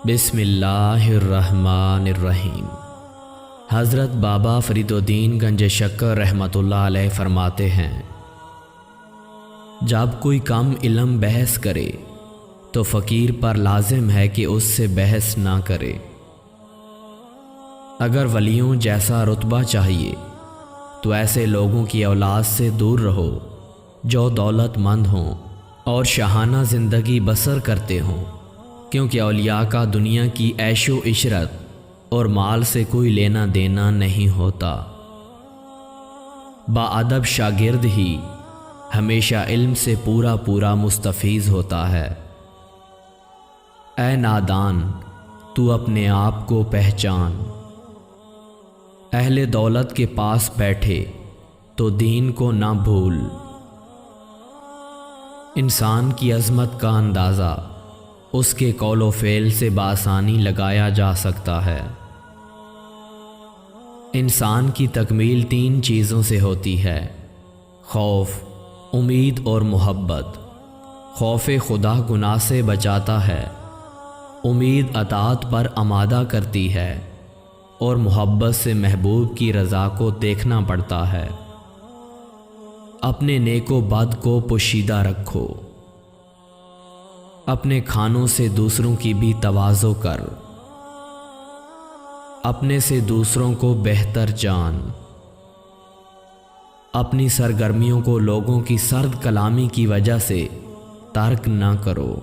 بسم اللہ الرحمن الرحیم۔ حضرت بابا فرید الدین گنج شکر رحمۃ اللہ علیہ فرماتے ہیں، جب کوئی کم علم بحث کرے تو فقیر پر لازم ہے کہ اس سے بحث نہ کرے۔ اگر ولیوں جیسا رتبہ چاہیے تو ایسے لوگوں کی اولاد سے دور رہو جو دولت مند ہوں اور شاہانہ زندگی بسر کرتے ہوں، کیونکہ اولیاء کا دنیا کی عیش و عشرت اور مال سے کوئی لینا دینا نہیں ہوتا۔ باادب شاگرد ہی ہمیشہ علم سے پورا مستفیض ہوتا ہے۔ اے نادان، تو اپنے آپ کو پہچان۔ اہل دولت کے پاس بیٹھے تو دین کو نہ بھول۔ انسان کی عظمت کا اندازہ اس کے قول و فعل سے بآسانی لگایا جا سکتا ہے۔ انسان کی تکمیل 3 چیزوں سے ہوتی ہے: خوف، امید اور محبت۔ خوف خدا گناہ سے بچاتا ہے، امید اطاعت پر آمادہ کرتی ہے اور محبت سے محبوب کی رضا کو دیکھنا پڑتا ہے۔ اپنے نیک و بد کو پوشیدہ رکھو، اپنے کھانوں سے دوسروں کی بھی تواضع کر، اپنے سے دوسروں کو بہتر جان۔ اپنی سرگرمیوں کو لوگوں کی سرد کلامی کی وجہ سے ترک نہ کرو۔